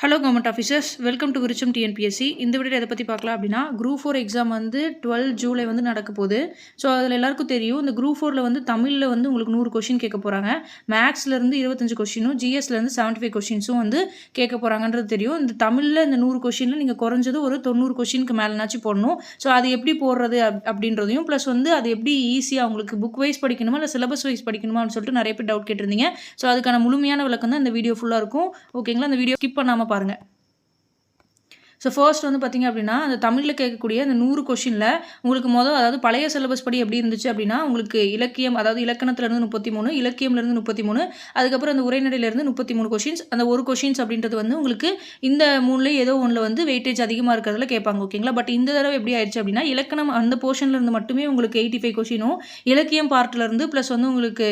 Hello government officers, welcome to Virutcham TNPSC. இந்த வீடியோ எதை பற்றி பார்க்கலாம் அப்படின்னா, குரூப் 4 எக்ஸாம் வந்து 12 ஜூலை வந்து நடக்க போகுது. ஸோ அதில் எல்லாருக்கும் தெரியும், இந்த குரூப் 4ல் வந்து தமிழில் வந்து உங்களுக்கு 100 கொஷின் கேட்க போகிறாங்க. மேக்ஸ்லேருந்து 25 கொஷினும் ஜிஎஸ்லேருந்து 75 கொஷின்ஸும் வந்து கேட்க போகிறாங்கன்றது தெரியும். இந்த தமிழில் இந்த 100 கொஷினில் நீங்கள் குறைஞ்சது ஒரு 90 கொஷினுக்கு மேலேனாச்சும் போடணும். ஸோ அது எப்படி போடுறது அப்படின்றதையும் ப்ளஸ் வந்து அது எப்படி ஈஸியாக உங்களுக்கு புக் வைஸ் படிக்கணுமா இல்லை சிலபஸ் வைஸ் படிக்கணுமா அப்படின்னு சொல்லிட்டு நிறைய பேர் டவுட் கேட்டிருந்தீங்க. ஸோ அதுக்கான முழுமையான விளக்கம் தான் இந்த வீடியோ ஃபுல்லாக இருக்கும். ஓகேங்களா? இந்த வீடியோ ஸ்கிப் பண்ணாமல் பாருங்கள். ஸோ ஃபர்ஸ்ட் வந்து பார்த்திங்க அப்படின்னா, அந்த தமிழில் கேட்கக்கூடிய அந்த 100 கொஷினில் உங்களுக்கு அதாவது பழைய சிலபஸ் படி எப்படி இருந்துச்சு அப்படின்னா, உங்களுக்கு இலக்கியம் அதாவது இலக்கணத்துலேருந்து 33, இலக்கியம்லேருந்து 33, அதுக்கப்புறம் அந்த உரைநடையிலேருந்து 33 கொஷின்ஸ். அந்த ஒரு கொஷின்ஸ் அப்படின்றது வந்து உங்களுக்கு இந்த 3ல ஏதோ ஒன்றில் வந்து வெயிட்டேஜ் அதிகமாக இருக்கிறதுல கேட்பாங்க. ஓகேங்களா? பட் இந்த தடவை எப்படி ஆயிடுச்சு அப்படின்னா, இலக்கணம் அந்த போர்ஷன்லேருந்து மட்டுமே உங்களுக்கு 85 கொஷினும், இலக்கியம் பார்ட்டிலேருந்து ப்ளஸ் வந்து உங்களுக்கு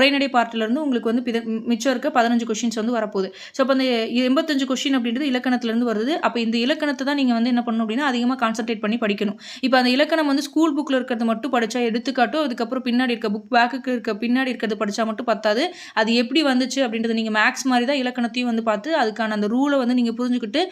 உரைநடை பார்ட்டிலேருந்து உங்களுக்கு வந்து மிச்சம் இருக்க 15 கொஷின்ஸ் வந்து வரப்போகுது. ஸோ அப்போ அந்த 85 கொஷின் அப்படின்றது இலக்கணத்துலேருந்து வருது. அப்போ இந்த இலக்கணத்தை தான் நீங்கள் வந்து என்ன பண்ணணும் அப்படின்னா, அதிகமாக கான்சன்ட்ரேட் பண்ணி படிக்கணும். இப்போ அந்த இலக்கணம் வந்து ஸ்கூல் புக்கில் இருக்கிறது மட்டும் படித்தா எடுத்துக்காட்டும், அதுக்கப்புறம் பின்னாடி இருக்க புக் பேக்குக்கு இருக்க பின்னாடி இருக்கிறது படித்தா மட்டும் பத்தாது. அது எப்படி வந்துச்சு அப்படின்றது நீங்கள் மேக்ஸ் மாதிரி தான் இலக்கணத்தையும் வந்து பார்த்து அதுக்கான அந்த ரூலை வந்து நீங்கள் புரிஞ்சுக்கிட்டு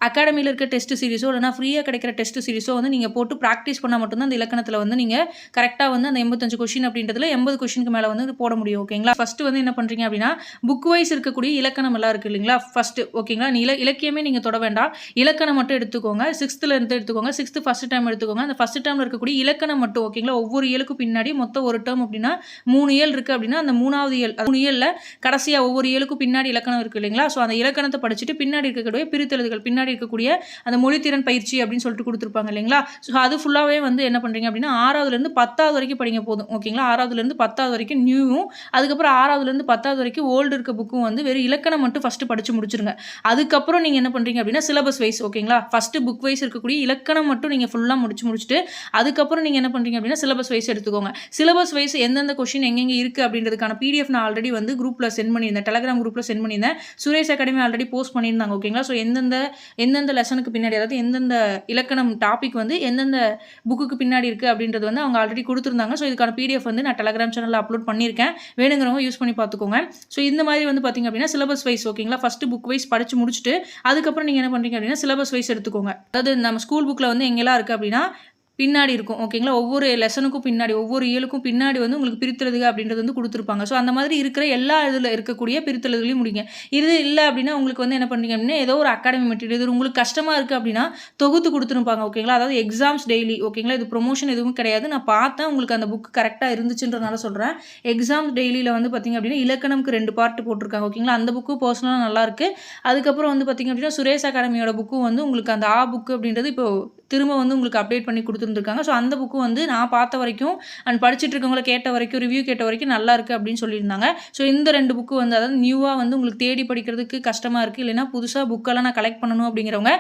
அகாடமியில் இருக்க டெஸ்ட் சீரிஸோ இல்லைனா ஃப்ரீயாக கிடைக்கிற டெஸ்ட் சீரிஸோ வந்து நீங்கள் போட்டு ப்ராக்டிஸ் பண்ணால் மட்டும்தான் அந்த இலக்கணத்தில் வந்து நீங்கள் கரெக்டாக வந்து அந்த 85 கொஷின் அப்படின்றதுல 80 கொஷினுக்கு மேலே வந்து போட முடியும். ஓகேங்களா? ஃபஸ்ட்டு வந்து என்ன பண்ணுறீங்க அப்படின்னா, புக் வைஸ் இருக்கக்கூடிய இலக்கணம் எல்லாம் இருக்குது இல்லைங்களா? ஃபஸ்ட்டு ஓகேங்களா? இலக்கியமே நீங்கள் தொட வேண்டாம், இலக்கணம் மட்டும் எடுத்துக்கோங்க. 6th எடுத்துக்கோங்க. 6th ஃபஸ்ட் டைம் எடுத்துக்கோங்க. அந்த ஃபஸ்ட் டைமில் இருக்கக்கூடிய இலக்கணம் மட்டும். ஓகேங்களா? ஒவ்வொரு இயலுக்கும் பின்னாடி மொத்தம் ஒரு டேர்ம் அப்படின்னா 3 இயல் இருக்குது அப்படின்னா, அந்த 3வது இயல் 3 இயலில் கடைசியாக ஒவ்வொரு இயலுக்கும் பின்னாடி இலக்கணம் இருக்குது இல்லைங்களா? ஸோ அந்த இலக்கணத்தை படிச்சுட்டு பின்னாடி இருக்கக்கூடிய பிரித்தெழுதுகள் பின்னாடி இருக்கக்கூடிய அந்த மொழித்திறன் பயிற்சி அப்படின்னு சொல்லிட்டு கொடுத்துருப்பாங்க இல்லைங்களா? ஸோ அது ஃபுல்லாகவே வந்து என்ன பண்ணுறீங்க அப்படின்னா, 6வதுலேருந்து 10வது வரைக்கும் படிங்க போதும். ஓகேங்களா? 6வதுலேருந்து 10வது வரைக்கும் நியூவும், அதுக்கப்புறம் 6வதுலேருந்து 10வது வரைக்கும் ஓல்டு இருக்க புக்கும் வந்து வெறும் இலக்கணம் மட்டும் ஃபஸ்ட்டு படித்து முடிச்சிருங்க. அதுக்கப்புறம் நீங்கள் என்ன பண்ணுறீங்க அப்படின்னா, சிலபஸ் வைஸ் ஓகேங்களா? ஃபஸ்ட்டு புக் வைஸ் இருக்கக்கூடிய இலக்கணம் மட்டும் நீங்கள் ஃபுல்லாக முடிச்சுட்டு அதுக்கப்புறம் நீங்கள் என்ன பண்ணுறீங்க அப்படின்னா, சிலபஸ் வைஸ் எடுத்துக்கோங்க. சிலபஸ் வைஸ் எந்தெந்த கொஷின் எங்கெங்கே இருக்குது அப்படின்றதுக்கான பிடிஎஃப் நான் ஆல்ரெடி வந்து குரூப்பில் சென்ட் பண்ணியிருந்தேன், டெலகிராம் குரூப்பில் சென்ட் பண்ணியிருந்தேன். சுரேஷ் அகாடமி ஆல்ரெடி போஸ்ட் பண்ணியிருந்தாங்க. ஓகேங்களா? ஸோ எந்தெந்த லெசனுக்கு பின்னாடி அதாவது எந்தெந்த இலக்கணம் டாபிக் வந்து எந்தெந்த புக்குக்கு பின்னாடி இருக்குது அப்படின்றது வந்து அவங்க ஆல்ரெடி கொடுத்துருந்தாங்க. ஸோ இதுக்கான பிடிஎஃப் வந்து நான் டெலகிராம் சேனலில் அப்லோட் பண்ணியிருக்கேன். வேணுங்கிறவங்க யூஸ் பண்ணி பார்த்துக்கோங்க. ஸோ இந்த மாதிரி வந்து பார்த்திங்க அப்படின்னா சிலபஸ் வைஸ் ஓகேங்களா? ஃபஸ்ட்டு புக் வைஸ் படித்து முடிச்சுட்டு அதுக்கப்புறம் நீங்கள் என்ன பண்ணுறீங்க அப்படின்னா, சிலபஸ் வைஸ் எடுத்துக்கோங்க. அதாவது நம்ம ஸ்கூல் புக்கில் வந்து எங்கெல்லாம் இருக்குது அப்படின்னா பின்னாடி இருக்கும். ஓகேங்களா? ஒவ்வொரு லெசனுக்கும் பின்னாடி ஒவ்வொரு இயலுக்கும் பின்னாடி வந்து உங்களுக்கு பிரித்தெழுதுக அப்படின்றது வந்து கொடுத்துருப்பாங்க. ஸோ அந்த மாதிரி இருக்கிற எல்லா இதில் இருக்கக்கூடிய பிரித்தெழுதுகளையும் முடிங்க. இது இல்லை அப்படின்னா உங்களுக்கு வந்து என்ன பண்ணுறீங்க அப்படின்னா, ஏதோ ஒரு அகாடமி மெட்டீரியல் இது உங்களுக்கு கஷ்டமாக இருக்குது அப்படின்னா தொகுத்து கொடுத்துருப்பாங்க. ஓகேங்களா? அதாவது எக்ஸாம்ஸ் டெய்லி ஓகேங்களா? இது ப்ரொமோஷன் எதுவும் கிடையாது. நான் பார்த்தேன் உங்களுக்கு அந்த புக் கரெக்டாக இருந்துச்சுன்றதுனால சொல்கிறேன். எக்ஸாம்ஸ் டெய்லியில் வந்து பார்த்திங்க அப்படின்னா இலக்கணம்க்கு 2 பார்ட் போட்டிருக்காங்க. ஓகேங்களா? அந்த புக்கு பர்சனலாக நல்லாயிருக்கு. அதுக்கப்புறம் வந்து பார்த்திங்க அப்படின்னா சுரேஷ் அகாடமியோட புக்கும் வந்து உங்களுக்கு அந்த புக்கு அப்படின்றது இப்போ திரும்ப வந்து உங்களுக்கு அப்டேட் பண்ணி கொடுத்துருந்துருக்காங்க. ஸோ அந்த புக்கு வந்து நான் பார்த்த வரைக்கும் அண்ட் படிச்சுட்டு இருக்கவங்கள கேட்ட வரைக்கும் ரிவ்யூ கேட்ட வரைக்கும் நல்லா இருக்குது அப்படின்னு சொல்லியிருந்தாங்க. ஸோ இந்த 2 புக்கு வந்து அதாவது நியூவாக வந்து உங்களுக்கு தேடி படிக்கிறதுக்கு கஷ்டமாக இருக்குது, இல்லைனா புதுசாக புக்கெல்லாம் நான் கலெக்ட் பண்ணணும் அப்படிங்கிறவங்க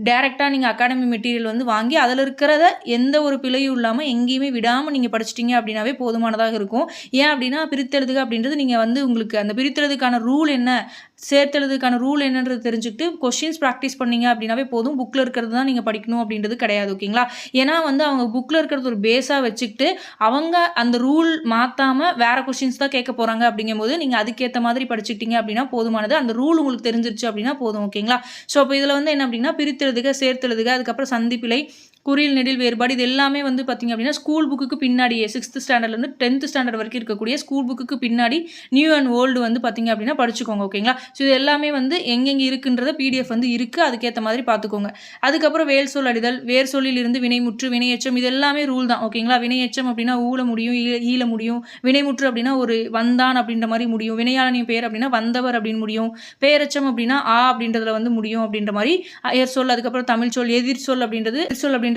டேரெக்டாக நீங்கள் அகாடமி மெட்டீரியல் வந்து வாங்கி அதில் இருக்கிறத எந்த ஒரு பிழையும் இல்லாமல் எங்கேயுமே விடாமல் நீங்கள் படிச்சிட்டிங்க அப்படின்னாவே போதுமானதாக இருக்கும். ஏன் அப்படின்னா பிரித்தெழுதுக அப்படின்றது நீங்கள் வந்து உங்களுக்கு அந்த பிரித்தெழுதுக்கான ரூல் என்ன, சேர்த்தெழுதுக்கான ரூல் என்னன்றது தெரிஞ்சுக்கிட்டு கொஸ்டின்ஸ் ப்ராக்டிஸ் பண்ணிங்க அப்படின்னாவே போதும். புக்கில் இருக்கிறது தான் நீங்கள் படிக்கணும் அப்படின்றது கிடையாது. ஓகேங்களா? ஏன்னா வந்து அவங்க புக்கில் இருக்கிறது ஒரு பேஸாக வச்சுக்கிட்டு அவங்க அந்த ரூல் மாற்றாமல் வேறு கொஸ்டின்ஸ் தான் கேட்க போகிறாங்க. அப்படிங்கும்போது நீங்கள் அதுக்கேற்ற மாதிரி படிச்சுக்கிட்டீங்க அப்படின்னா போதுமானது. அந்த ரூல் உங்களுக்கு தெரிஞ்சிருச்சு அப்படின்னா போதும். ஓகேங்களா? ஸோ அப்போ இதில் வந்து என்ன அப்படின்னா பிரித்தெழுதுக, சேர்த்தெழுதுக, அதுக்கப்புறம் சந்திப்பிழை, குறில் நெடில் வேறுபாடு, இது எல்லாமே வந்து பார்த்திங்க அப்படின்னா ஸ்கூல் புக்குக்கு பின்னாடியே 6th ஸ்டாண்டர்ட்லேருந்து 10th ஸ்டாண்டர்ட் வரைக்கும் இருக்கக்கூடிய ஸ்கூல் புக்குக்கு பின்னாடி நியூ அண்ட் ஓல்டு வந்து பார்த்திங்க அப்படின்னா படிச்சுக்கோங்க. ஓகேங்களா? ஸோ இது எல்லாமே வந்து எங்கெங்கே இருக்குன்றத பிடிஎஃப் வந்து இருக்குது, அதுக்கேற்ற மாதிரி பார்த்துக்கோங்க. அதுக்கப்புறம் வேல் சொல் அடிதல், வேர் சொல்லில் இருந்து வினைமுற்று, வினையெச்சம், இது எல்லாமே ரூல் தான். ஓகேங்களா? வினையெச்சம் அப்படின்னா ஊல முடியும், ஈல முடியும். வினைமுற்று அப்படின்னா ஒரு வந்தான் அப்படின்ற மாதிரி முடியும். வினையாளனின் பெயர் அப்படின்னா வந்தவர் அப்படின்னு முடியும். பெயரெச்சம் அப்படின்னா அப்படின்றதுல வந்து முடியும் அப்படின்ற மாதிரி அயர் சொல். அதுக்கப்புறம் தமிழ் சொல், எதிர் சொல் அப்படின்றது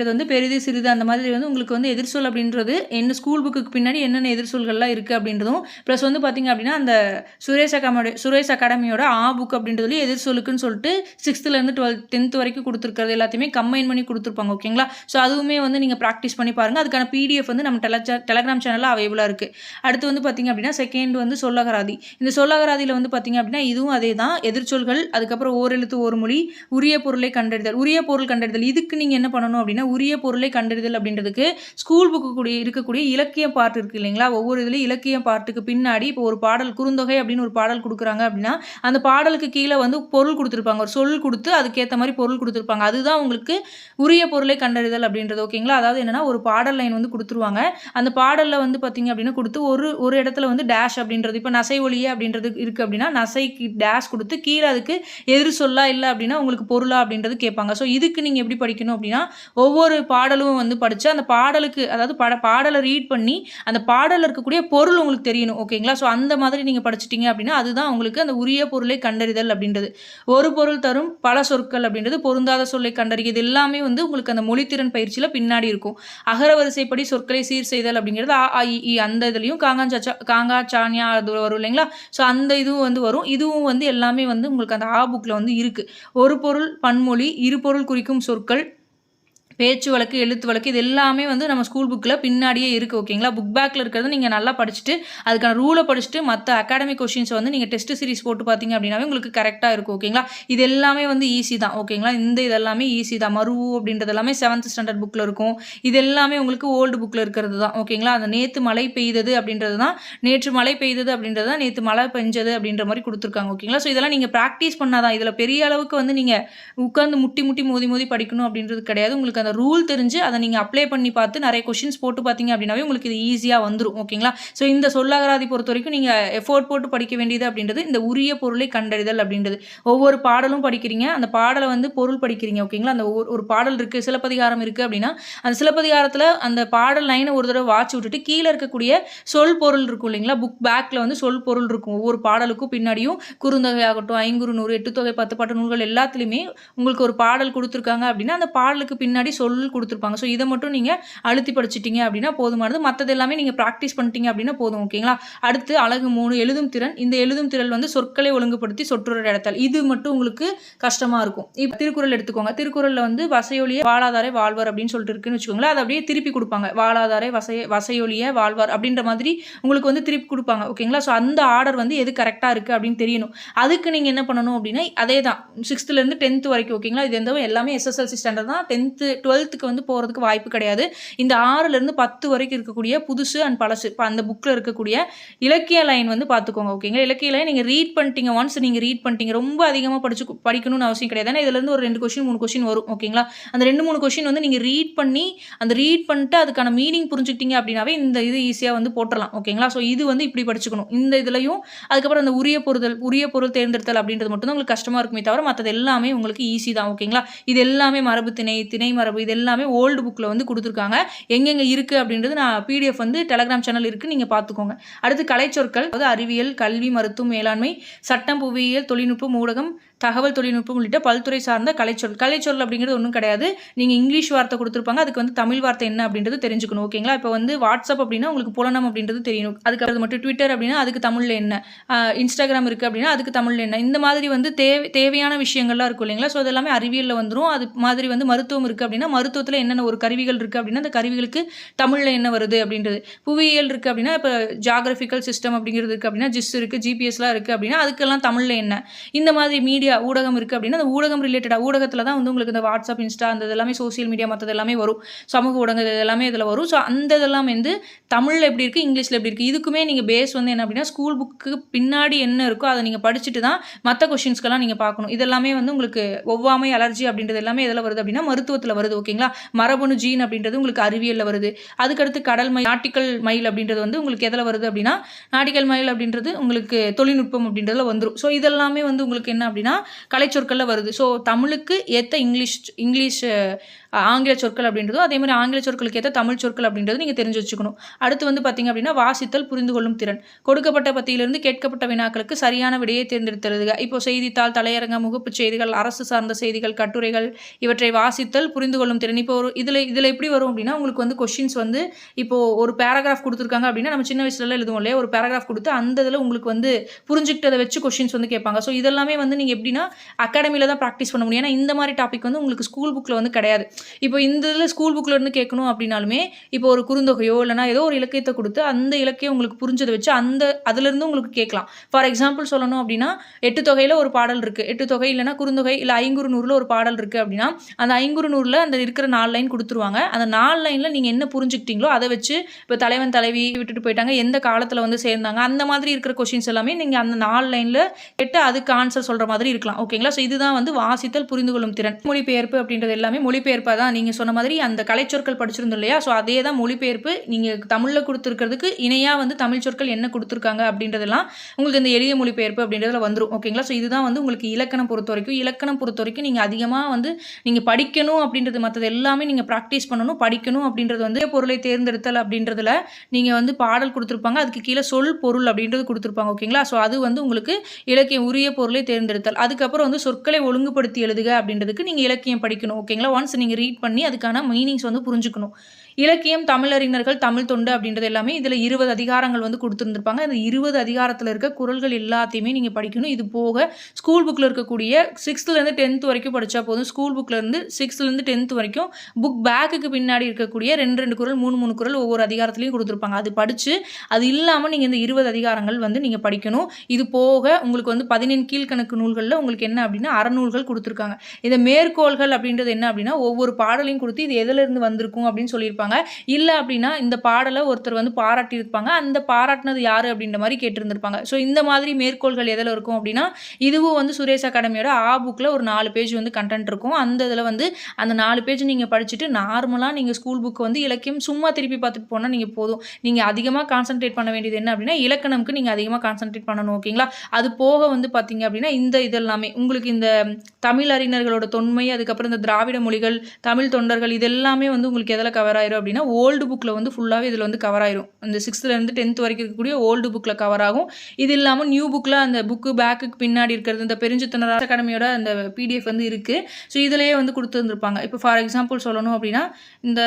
வந்து பெரிது சிறிது அந்த மாதிரி வந்து உங்களுக்கு வந்து எதிர்சொல் அப்படின்றது என்ன ஸ்கூல் புக்குக்கு பின்னாடி என்னென்ன எதிர்சொல்கள்லாம் இருக்குது அப்படின்றதும் ப்ளஸ் வந்து பார்த்திங்க அப்படின்னா அந்த சுரேஷ் அகாடமியோட புக் அப்படின்றதுல எதிர்சொல்லுக்குன்னு சொல்லிட்டு 6th-லேருந்து 10th வரைக்கும் கொடுத்துருக்கிறது எல்லாத்தையுமே கம்பைன் பண்ணி கொடுத்துருப்பாங்க. ஓகேங்களா? ஸோ அதுவுமே வந்து நீங்கள் ப்ராக்டிஸ் பண்ணி பாருங்கள். அதுக்கான பிடிஎஃப் வந்து நம்ம டெலகிராம் சேனலில் அவைலபிளாக இருக்குது. அடுத்து வந்து பார்த்திங்க அப்படின்னா செகண்ட் வந்து சொல்லகராதி. இந்த சொல்லகராதியில் வந்து பார்த்திங்க அப்படின்னா இதுவும் அதே தான், எதிர்ச்சொல்கள், அதுக்கப்புறம் ஓரெழுத்து ஒரு மொழி, உரிய பொருளை கண்டறிதல். உரிய பொருள் கண்டறிதல் இதுக்கு நீங்கள் என்ன பண்ணணும் அப்படின்னா உரிய பொருளை கண்டறிதல் அப்படின்றதுக்கு ஸ்கூல் புக்கு இருக்கக்கூடிய இலக்கிய பார்ட் இருக்குது இல்லைங்களா, ஒவ்வொரு இதுலேயும் இலக்கிய பார்ட்டுக்கு பின்னாடி இப்போ ஒரு பாடல் குறுந்தொகை அப்படின்னு ஒரு பாடல் கொடுக்குறாங்க அப்படின்னா அந்த பாடலுக்கு கீழே வந்து பொருள் கொடுத்துருப்பாங்க, ஒரு சொல் கொடுத்து அதுக்கேற்ற மாதிரி பொருள் கொடுத்துருப்பாங்க. அதுதான் உங்களுக்கு உரிய பொருளை கண்டறிதல் அப்படின்றது. ஓகேங்களா, அதாவது என்னன்னா ஒரு பாடல் லைன் வந்து கொடுத்துருவாங்க, அந்த பாடலில் வந்து பார்த்தீங்க அப்படின்னா கொடுத்து ஒரு இடத்துல வந்து டேஷ் அப்படின்றது, இப்போ நசை ஒளியே அப்படின்றது இருக்குது அப்படின்னா நசைக்கு டேஷ் கொடுத்து கீழே அதுக்கு எதிர் சொல்லா இல்லை அப்படின்னா உங்களுக்கு பொருளா அப்படின்றது கேட்பாங்க. ஸோ இதுக்கு நீங்கள் எப்படி படிக்கணும் அப்படின்னா ஒவ்வொரு பாடலும் வந்து படித்து அந்த பாடலுக்கு அதாவது பாடலை ரீட் பண்ணி அந்த பாடலில் இருக்கக்கூடிய பொருள் உங்களுக்கு தெரியணும். ஓகேங்களா, ஸோ அந்த மாதிரி நீங்கள் படிச்சிட்டிங்க அப்படின்னா அதுதான் உங்களுக்கு அந்த உரிய பொருளை கண்டறிதல் அப்படின்றது. ஒரு பொருள் தரும் பல சொற்கள் அப்படின்றது, பொருந்தாத சொல்லை கண்டறிகிறது எல்லாமே வந்து உங்களுக்கு அந்த மொழித்திறன் பயிற்சியில் பின்னாடி இருக்கும். அகரவரிசைப்படி சொற்களை சீர் செய்தல் அப்படிங்கிறது ஆ இ அந்த இதுலையும் காங்கா சானியா அது வரும் இல்லைங்களா, ஸோ அந்த இதுவும் வந்து வரும். இதுவும் வந்து எல்லாமே வந்து உங்களுக்கு அந்த புக்கில் வந்து இருக்குது. ஒரு பொருள் பன்மொழி, இரு பொருள் குறிக்கும் சொற்கள், பேச்சு வழக்கு, எழுத்து வழக்கு, இது எல்லாமே வந்து நம்ம ஸ்கூல் புக்கில் பின்னாடியே இருக்குது. ஓகேங்களா, புக் பேக்கில் இருக்கிறத நீங்கள் நல்லா படிச்சுட்டு அதுக்கான ரூலை படிச்சுட்டு மற்ற அகாடமிக் கொஷின்ஸ் வந்து நீங்கள் டெஸ்ட் சீரிஸ் போட்டு பார்த்தீங்க அப்படின்னாவே உங்களுக்கு கரெக்டாக இருக்கும். ஓகேங்களா, இது எல்லாமே வந்து ஈஸி தான். ஓகேங்களா, இதெல்லாமே ஈஸி தான். மருவு அப்படின்றது எல்லாமே 7th ஸ்டாண்டர்ட் புக்கில் இருக்கும். இது எல்லாமே உங்களுக்கு ஓல்டு புக்கில் இருக்கிறது தான். ஓகேங்களா, அந்த நேற்று மழை பெய்தது அப்படின்றது தான், நேற்று மழை பெய்தது அப்படின்றது தான் நேற்று மழை பெஞ்சது அப்படின்ற மாதிரி கொடுத்துருக்காங்க. ஓகேங்களா, ஸோ இதெல்லாம் நீங்கள் ப்ராக்டிஸ் பண்ணாதான். இதில் பெரிய அளவுக்கு வந்து நீங்கள் உட்காந்து முட்டி மோதி படிக்கணும் அப்படின்றது கிடையாது. உங்களுக்கு அந்த ரூல் தெரிஞ்சு அதை நீங்கள் அப்ளை பண்ணி பார்த்து நிறைய கொஷின்ஸ் போட்டு பார்த்தீங்க அப்படின்னாவே உங்களுக்கு இது ஈஸியாக வந்துடும். ஓகேங்களா, ஸோ இந்த சொல்லகராதி பொறுத்த வரைக்கும் நீங்கள் எஃபோர்ட் போட்டு படிக்க வேண்டியது அப்படின்றது இந்த உரிய பொருளை கண்டறிதல் அப்படின்றது. ஒவ்வொரு பாடலும் படிக்கிறீங்க, அந்த பாடலை வந்து பொருள் படிக்கிறீங்க. ஓகேங்களா, அந்த ஒரு பாடல் இருக்குது, சிலப்பதிகாரம் இருக்குது அப்படின்னா அந்த சிலப்பதிகாரத்தில் அந்த பாடல் லைனை ஒரு தடவை வாட்சி விட்டுட்டு கீழே இருக்கக்கூடிய சொல் பொருள் இருக்கும் இல்லைங்களா, புக் பேக்கில் வந்து சொல் பொருள் இருக்கும். ஒவ்வொரு பாடலுக்கும் பின்னாடியும் குறுந்தொகை ஆகட்டும், ஐங்குறு நூறு, 8 தொகை 10 பாட்டு நூல்கள் எல்லாத்துலேயுமே உங்களுக்கு ஒரு பாடல் கொடுத்துருக்காங்க அப்படின்னா அந்த பாடலுக்கு பின்னாடி சொல் கொடுத்துருப்பாங்க. ஸோ இதை மட்டும் நீங்கள் அழுத்தி படிச்சிட்டிங்க அப்படின்னா போதுமானது. மற்றது எல்லாமே நீங்கள் ப்ராக்டிஸ் பண்ணிட்டீங்க அப்படின்னா போதும். ஓகேங்களா, அடுத்து அழகு 3 எழுதும் திறன். இந்த எழுதும் திறன் வந்து சொற்களை ஒழுங்குபடுத்தி சொற்றொடர் இடத்தல், இது மட்டும் உங்களுக்கு கஷ்டமாக இருக்கும். இப்போ திருக்குறள் எடுத்துக்கோங்க, திருக்குறளில் வந்து வசையொலிய வாழாதாரே வாழ்வார் அப்படின்னு சொல்லிட்டு இருக்குன்னு வச்சுக்கோங்களேன், அதை அப்படியே திருப்பி கொடுப்பாங்க, வாழாதாரே வசையொலிய வாழ்வார் அப்படின்ற மாதிரி உங்களுக்கு வந்து திருப்பி கொடுப்பாங்க. ஓகேங்களா, ஸோ அந்த ஆர்டர் வந்து எது கரெக்டாக இருக்குது அப்படின்னு தெரியணும். அதுக்கு நீங்கள் என்ன பண்ணணும் அப்படின்னா அதே தான் 6th-லேருந்து 10th வரைக்கும். ஓகேங்களா, இது எந்த எல்லாமே SSLC ஸ்டாண்டர்ட் தான். 10th 12th வந்து போகிறதுக்கு வாய்ப்பு கிடையாது. இந்த 6லேருந்து 10 வரைக்கும் இருக்கக்கூடிய புதுசு அண்ட் பழசு இப்போ அந்த புக்கில் இருக்கக்கூடிய இலக்கிய லைன் வந்து பார்த்துக்கோங்க. ஓகேங்களா, இலக்கிய லைன் நீங்கள் ரீட் பண்ணிட்டீங்க, ஒன்ஸ் நீங்கள் ரீட் பண்ணிட்டீங்க, ரொம்ப அதிகமாக படிக்கணும்னு அவசியம் கிடையாது. ஏன்னா இதுலேருந்து ஒரு 2 கொஷின் 3 கொஷின் வரும். ஓகேங்களா, அந்த 2-3 கொஷின் வந்து நீங்கள் ரீட் பண்ணிட்டு அதுக்கான மீனிங் புரிஞ்சுக்கிட்டீங்க அப்படின்னாவே இந்த இது ஈஸியாக வந்து போட்டுடலாம். ஓகேங்களா, ஸோ இது வந்து இப்படி படிச்சுக்கணும் இந்த இதுலையும். அதுக்கப்புறம் அந்த உரிய பொருள் தேர்ந்தெடுத்தல் அப்படின்றது மட்டும் தான் உங்களுக்கு கஷ்டமாக இருக்குமே தவிர மற்றது எல்லாமே உங்களுக்கு ஈஸி தான். ஓகேங்களா, இது எல்லாமே மரபு திணை மரபு இது எல்லாமே ஓல்டு புக்கில் வந்து கொடுத்துருக்காங்க. எங்கெங்கே இருக்குது அப்படின்றது நான் PDF வந்து டெலகிராம் சேனல் இருக்குது, நீங்கள் பார்த்துக்கோங்க. அடுத்து கலைச்சொற்கள், அதாவது அறிவியல், கல்வி, மருத்துவம், மேலாண்மை, சட்டம், புவியியல், தொழில்நுட்பம், ஊடகம், தகவல் தொழில்நுட்பம் உள்ளிட்ட பல்துறை சார்ந்த கலைச்சொல் அப்படிங்கிறது ஒன்றும் கிடையாது. நீங்கள் இங்கிலீஷ் வார்த்தை கொடுத்துருப்பாங்க, அதுக்கு வந்து தமிழ் வார்த்தை என்ன அப்படின்றது தெரிஞ்சுக்கணும். ஓகேங்களா, இப்போ வந்து வாட்ஸ்அப் அப்படின்னா உங்களுக்கு புலனம் அப்படின்றது தெரியணும். அதுக்கு மட்டும் ட்விட்டர் அப்படின்னா அதுக்கு தமிழில் என்ன, இன்ஸ்டாகிராம் இருக்குது அப்படின்னா அதுக்கு தமிழில் என்ன, இந்த மாதிரி வந்து தேவையான விஷயங்கள்லாம் இருக்கும் இல்லைங்களா. ஸோ அதெல்லாமே அறிவியலில் வந்துடும். அது மாதிரி வந்து மருத்துவம் இருக்குது அப்படின்னா மருத்துவத்தில் என்னென்ன ஒரு கருவிகள் இருக்குது அப்படின்னா அந்த கருவிகளுக்கு தமிழில் என்ன வருது அப்படின்றது. புவியியல் இருக்குது அப்படின்னா இப்போ ஜியாகிரபிக்கல் சிஸ்டம் அப்படிங்கிறது இருக்குது அப்படின்னா ஜிஸ் இருக்குது, ஜிபிஎஸ்லாம் இருக்குது அப்படின்னா அதுக்கெல்லாம் தமிழில் என்ன. இந்த மாதிரி மீடியா ஊடகம் இருக்குது அப்படின்னா அந்த ஊடகம் ரிலேட்டடாக ஊடகத்தில் தான் வந்து உங்களுக்கு இந்த வாட்ஸ்அப், இன்ஸ்டா அந்த இதெல்லாமே சோசியல் மீடியா மற்றது எல்லாமே வரும். சமூக ஊடகங்கள் இதெல்லாமே இதில் வரும். ஸோ அந்த இதெல்லாம் வந்து தமிழில் எப்படி இருக்குது, இங்கிலீஷில் எப்படி இருக்குது, இதுக்குமே நீங்கள் பேஸ் வந்து என்ன அப்படின்னா ஸ்கூல் புக்கு பின்னாடி என்ன இருக்கோ அதை நீங்கள் படிச்சுட்டு தான் மற்ற கொஷின்ஸ்க்கெல்லாம் நீங்கள் பார்க்கணும். இதெல்லாமே வந்து உங்களுக்கு ஒவ்வாமை, அலர்ஜி அப்படின்றது எல்லாமே எதில் வருது அப்படின்னா மருத்துவத்தில் வருது. ஓகேங்களா, மரபணு ஜீன் அப்படின்றது உங்களுக்கு அறிவியலில் வருது. அதுக்கடுத்து கடல் மை, நாட்டிக்கல் மைல் அப்படின்றது வந்து உங்களுக்கு எதில் வருது அப்படின்னா நாட்டிக்கல் மைல் அப்படின்றது உங்களுக்கு தொழில்நுட்பம் அப்படின்றதுல வந்துடும். ஸோ இதெல்லாமே வந்து உங்களுக்கு என்ன அப்படின்னா கலைச்சொற்களில் வருது. ஸோ தமிழுக்கு ஏற்ற இங்கிலீஷ் ஆங்கில சொற்கள் அப்படின்றதும் அதே மாதிரி ஆங்கில சொற்களுக்கு ஏற்ற தமிழ் சொற்கள் அப்படின்றது நீங்கள் தெரிஞ்சு வச்சுக்கணும். அடுத்து வந்து பார்த்திங்க அப்படின்னா வாசித்தல், புரிந்து கொள்ளும் திறன். கொடுக்கப்பட்ட பத்தியிலிருந்து கேட்கப்பட்ட வினாக்களுக்கு சரியான விடையை தேர்ந்தெடுத்தெழுதுக. இப்போ செய்தித்தாள், தலையரங்கம், முகப்பு செய்திகள், அரசு சார்ந்த செய்திகள், கட்டுரைகள் இவற்றை வாசித்தல், புரிந்து கொள்ளும் திறன். இப்போ இதில் எப்படி வரும் அப்படின்னா உங்களுக்கு வந்து கொஷின்ஸ் வந்து இப்போது ஒரு பேராகிராஃப் கொடுத்துருக்காங்க அப்படின்னா நம்ம சின்ன வயசுலலாம் எழுதுவோம் இல்லையா, ஒரு பேராகிராஃப் கொடுத்து அந்த இதில் உங்களுக்கு வந்து புரிஞ்சுக்கிட்டதை வச்சு கொஷின்ஸ் வந்து கேட்பாங்க. ஸோ இதெல்லாமே வந்து நீங்கள் எப்படி அப்படின்னா அகாடமியில் தான் ப்ராக்டிஸ் பண்ண முடியும். ஏன்னா இந்த மாதிரி டாபிக் வந்து உங்களுக்கு ஸ்கூல் புக்கில் வந்து கிடையாது. இப்போ இந்த இதில் ஸ்கூல் புக்கில் இருந்து கேட்கணும் அப்படின்னாலுமே இப்போ ஒரு குறுந்தொகையோ இல்லைனா ஏதோ ஒரு இலக்கியத்தை கொடுத்து அந்த இலக்கியம் உங்களுக்கு புரிஞ்சதை வச்சு அதுலேருந்து உங்களுக்கு கேட்கலாம். ஃபார் எக்ஸாம்பிள் சொல்லணும் அப்படின்னா 8 தொகையில் ஒரு பாடல் இருக்குது, 8 தொகை இல்லைனா குறுந்தொகை இல்லை ஐங்குறுநூறில் ஒரு பாடல் இருக்குது அப்படின்னா அந்த ஐங்குறுநூறில் அந்த இருக்கிற 4 லைன் கொடுத்துருவாங்க. அந்த 4 லைனில் நீங்கள் என்ன புரிஞ்சுக்கிட்டீங்களோ அதை வச்சு இப்போ தலைவன் தலைவி விட்டுட்டு போயிட்டாங்க, எந்த காலத்தில் வந்து சேர்ந்தாங்க, அந்த மாதிரி இருக்கிற கொஷின்ஸ் எல்லாமே நீங்கள் அந்த 4 லைனில் கேட்டு அதுக்கு ஆன்சர் சொல்கிற மாதிரி இருக்கலாம். ஓகேங்களா? ஸோ இதுதான் வந்து வாசித்தல் புரிந்து கொள்ளும் திறன். மொழிபெயர்ப்பு அப்படின்றது எல்லாமே மொழிபெயர்ப்பாக தான் நீங்கள் சொன்ன மாதிரி அந்த கலைச்சொற்கள் படிச்சிருந்தோம் இல்லையா? ஸோ அதே தான் மொழிபெயர்ப்பு. நீங்கள் தமிழில் கொடுத்துருக்கிறதுக்கு இணையாக வந்து தமிழ் சொற்கள் என்ன கொடுத்துருக்காங்க அப்படின்றதெல்லாம் உங்களுக்கு இந்த எளிய மொழிபெயர்ப்பு அப்படின்றதுல வந்துடும். ஓகேங்களா? ஸோ இதுதான் வந்து உங்களுக்கு இலக்கணம் பொறுத்த வரைக்கும் நீங்கள் அதிகமாக வந்து நீங்கள் படிக்கணும் அப்படின்றது, மற்றது எல்லாமே நீங்கள் ப்ராக்டிஸ் பண்ணணும். படிக்கணும் அப்படின்றது வந்து பொருளை தேர்ந்தெடுத்தல் அப்படின்றதுல நீங்கள் வந்து பாடல் கொடுத்துருப்பாங்க, அதுக்கு கீழே சொல் பொருள் அப்படின்றது கொடுத்துருப்பாங்க. ஓகேங்களா? ஸோ அது வந்து உங்களுக்கு இலக்கியம் உரிய பொருளை தேர்ந்தெடுத்தல். அதுக்கப்புறம் வந்து சொற்களை ஒழுங்குபடுத்தி எழுதுக அப்படின்றதுக்கு நீங்கள் இலக்கியம் படிக்கணும். ஓகேங்களா? ஒன்ஸ் நீங்கள் ரீட் பண்ணி அதுக்கான மீனிங்ஸ் வந்து புரிஞ்சுக்கணும். இலக்கியம், தமிழறிஞர்கள், தமிழ் தொண்டு அப்படின்றது எல்லாமே இதில் 20 அதிகாரங்கள் வந்து கொடுத்துருந்துருப்பாங்க. அந்த 20 அதிகாரத்தில் இருக்க குறள்கள் எல்லாத்தையுமே நீங்கள் படிக்கணும். இது போக ஸ்கூல் புக்கில் இருக்கக்கூடிய 6th-லேருந்து 10th வரைக்கும் படித்தா போதும். ஸ்கூல் புக்கிலேருந்து 6th-லேருந்து 10th வரைக்கும் புக் பேக்குக்கு பின்னாடி இருக்கக்கூடிய 2 குறள் 3 குறள் ஒவ்வொரு அதிகாரத்துலையும் கொடுத்துருப்பாங்க. அது படித்து அது இல்லாமல் நீங்கள் இந்த 20 அதிகாரங்கள் வந்து நீங்கள் படிக்கணும். இது போக உங்களுக்கு வந்து 14 கீழ்கணக்கு நூல்களில் உங்களுக்கு என்ன அப்படின்னா அறநூல்கள் கொடுத்துருக்காங்க. இந்த மேற்கோள்கள் அப்படின்றது என்ன அப்படின்னா ஒவ்வொரு பாடலையும் கொடுத்து இது எதிலிருந்து வந்திருக்கும் அப்படின்னு சொல்லியிருப்பாங்க. இல்லை அப்படின்னா இந்த பாடலை ஒருத்தர் வந்து பாராட்டியிருப்பாங்க, அந்த பாராட்டினது யாரு அப்படின்ற மாதிரி கேட்டிருந்திருப்பாங்க. ஸோ இந்த மாதிரி மேற்கோள்கள் எதில் இருக்கும் அப்படின்னா இதுவும் வந்து சுரேஷ் அகாடமியோட புக்கில் ஒரு 4 பேஜ் வந்து கண்டென்ட் இருக்கும். அந்த இதில் வந்து அந்த 4 பேஜ் நீங்கள் படிச்சுட்டு நார்மலாக நீங்கள் ஸ்கூல் புக் வந்து இலக்கியம் சும்மா திருப்பி பார்த்துட்டு போனால் நீங்கள் போதும். நீங்கள் அதிகமாக கான்சன்ட்ரேட் பண்ண வேண்டியது என்ன அப்படின்னா இலக்கணம்க்கு நீங்கள் அதிகமாக கான்சன்ட்ரேட் பண்ணணும். ஓகேங்களா? அது போக வந்து பார்த்தீங்க அப்படின்னா இந்த இதெல்லாமே உங்களுக்கு இந்த தமிழ் அறிஞர்களோட தொன்மை, அதுக்கப்புறம் இந்த திராவிட மொழிகள், தமிழ் தொண்டர்கள், இதெல்லாமே வந்து உங்களுக்கு எதில் கவர் ஆயிரும் அப்படின்னா ஓல்டு புக்கில் வந்து ஃபுல்லாகவே இதில் வந்து கவர் ஆயிரும். இந்த 6th-லேருந்து 10th வரைக்கும் இருக்கக்கூடிய ஓல்டு புக்கில் கவர் ஆகும். இது இல்லாமல் நியூ புக்கில் அந்த புக்கு பேக்குக்கு பின்னாடி இருக்கிறது இந்த பெருஞ்சித்தனர் அகாடமியோட அந்த PDF வந்து இருக்குது. ஸோ இதிலேயே வந்து கொடுத்துருந்துருப்பாங்க. இப்போ ஃபார் எக்ஸாம்பிள் சொல்லணும் அப்படின்னா இந்த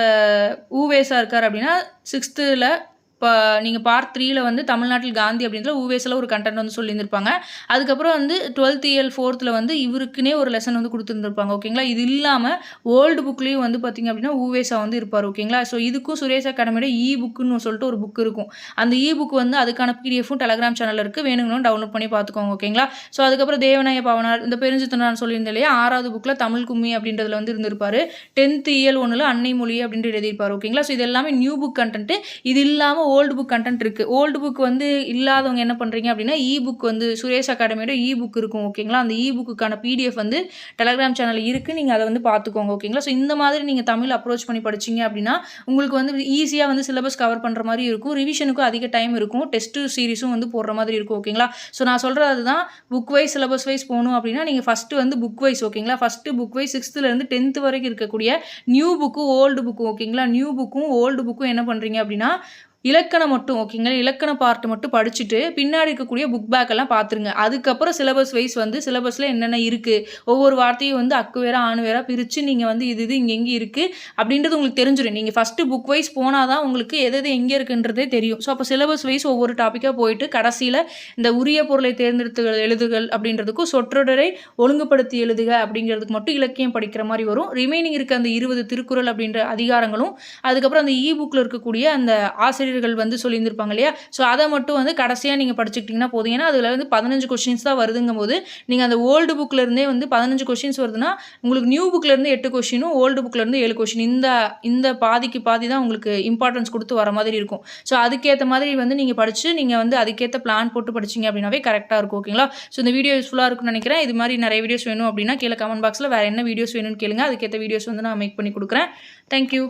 ஊவேசா இருக்கார் அப்படின்னா 6th-ல் இப்போ நீங்கள் பார்ட் 3ல் வந்து தமிழ்நாட்டில் காந்தி அப்படின்ற ஊவேஸில் ஒரு கண்டென்ட் வந்து சொல்லியிருந்திருப்பாங்க. அதுக்கப்புறம் வந்து 12th EL 4th வந்து இவருக்குனே ஒரு லெசன் வந்து கொடுத்துருந்துருப்பாங்க. ஓகேங்களா? இது இல்லாமல் ஓல்டு புக்லேயும் வந்து பார்த்திங்க அப்படின்னா ஊவேஸா வந்து இருப்பார். ஓகேங்களா? ஸோ இதுக்கும் சுரேஷ் அகாடமியோட புக்குன்னு சொல்லிட்டு ஒரு புக் இருக்கும். அந்த புக் வந்து அதுக்கான PDF-ம் டெலகிராம் சேனலில் இருக்குது, வேணுங்கன்னு டவுன்லோட் பண்ணி பார்த்துக்கோங்க. ஓகேங்களா? ஸோ அதுக்கப்புறம் தேவநாய பாவனார், இந்த பெருஞ்சித்தனார் சொல்லியிருந்தேன் இல்லையா, 6வது புக்கில் தமிழ் கும்மி அப்படின்றதுல வந்து இருந்திருப்பார். 10th EL 1ல் அன்னை மொழி அப்படின்ட்டு எழுதியிருப்பார். ஓகேங்களா? ஸோ இது எல்லாமே நியூ புக் கண்டென்ட்டு. இது இல்லாமல் ஓல்டு புக் கண்டென்ட் இருக்குது. ஓல்டு புக் வந்து இல்லாதவங்க என்ன பண்ணுறீங்க அப்படின்னா புக் வந்து சுரேஷ் அகாடமியோட புக் இருக்கும். ஓகேங்களா? அந்த புக்குக்கான PDF வந்து டெலகிராம் சேனலில் இருக்குது, நீங்கள் அதை வந்து பார்த்துக்கோங்க. ஓகேங்களா? ஸோ இந்த மாதிரி நீங்கள் தமிழ் அப்ரோச் பண்ணி படிச்சிங்க அப்படின்னா உங்களுக்கு வந்து ஈஸியாக வந்து சிலபஸ் கவர் பண்ணுற மாதிரி இருக்கும். ரிவிஷனுக்கும் அதிக டைம் இருக்கும். டெஸ்ட்டு சீரிஸும் வந்து போடுற மாதிரி இருக்கும். ஓகேங்களா? ஸோ நான் சொல்கிறது அதுதான். புக் வைஸ் சிலபஸ் வைஸ் போகணும் அப்படின்னா நீங்கள் ஃபஸ்ட்டு வந்து புக் வைஸ், ஓகேங்களா, ஃபஸ்ட்டு புக் வைஸ் 6th-லேருந்து 10th வரைக்கும் இருக்கக்கூடிய நியூ புக்கு ஓல்டு புக்கு, ஓகேங்களா, நியூ புக்கும் ஓல்டு புக்கும் என்ன பண்ணுறீங்க அப்படின்னா இலக்கணம் மட்டும், ஓகேங்களா, இலக்கண பார்ட் மட்டும் படிச்சுட்டு பின்னாடி இருக்கக்கூடிய புக் பேக் எல்லாம் பார்த்துருங்க. அதுக்கப்புறம் சிலபஸ் வைஸ் வந்து சிலபஸில் என்னென்ன இருக்குது, ஒவ்வொரு வார்த்தையும் வந்து அக்கு வேற ஆணு வேற பிரித்து நீங்கள் வந்து இது இங்கே எங்கே இருக்குது அப்படின்றது உங்களுக்கு தெரிஞ்சிடும். நீங்கள் ஃபஸ்ட்டு புக் வைஸ் போனால் தான் உங்களுக்கு எது எங்கே இருக்குன்றதே தெரியும். ஸோ அப்போ சிலபஸ் வைஸ் ஒவ்வொரு டாப்பிக்காக போயிட்டு கடைசியில் இந்த உரிய பொருளை தேர்ந்தெடுத்து எழுதுகள் அப்படின்றதுக்கும் சொற்றொடரை ஒழுங்குபடுத்தி எழுதுக அப்படிங்கிறதுக்கு மட்டும் இலக்கியம் படிக்கிற மாதிரி வரும். ரிமைனிங் இருக்க அந்த 20 திருக்குறள் அப்படின்ற அதிகாரங்களும் அதுக்கப்புறம் அந்த புக்கில் இருக்கக்கூடிய அந்த ஆசிரியர் வந்து சொல்லியிருந்திருப்பாங்க இல்லையா, ஸோ அதை மட்டும் வந்து கடைசியாக நீங்கள் படிச்சுக்கிட்டிங்கன்னா போதும். ஏன்னா அதில் வந்து 15 கொஸ்டின்ஸ் தான் வருதுங்கும் போது நீங்கள் அந்த ஓல்டு புக்கிலேருந்தே வந்து 15 கொஸ்டின்ஸ் வருதுன்னா உங்களுக்கு நியூ புக்கிலேருந்து 8 கொஸ்டினும் ஓல்டு புக்கிலேருந்து 7 கொஸ்டின், இந்த பாதிக்கு பாதி தான் உங்களுக்கு இம்பார்ட்டன்ஸ் கொடுத்து வர மாதிரி இருக்கும். ஸோ அதுக்கேற்ற மாதிரி வந்து நீங்கள் படித்து நீங்கள் வந்து அதுக்கேற்ற பிளான் போட்டு படிச்சிங்க அப்படின்னாவே கரெக்டாக இருக்கும். ஓகேங்களா? ஸோ இந்த வீடியோ யூஸ்ஃபுல்லாக இருக்கும்னு நினைக்கிறேன். இது மாதிரி நிறைய வீடியோஸ் வேணும் அப்படின்னா கீழே கமெண்ட் பாக்ஸில் வேறு என்ன வீடியோஸ் வேணும்னு கேளுங்க. அதுக்கேற்ற வீடியோஸ் வந்து நான் மேக் பண்ணி கொடுக்குறேன். தேங்க்யூ.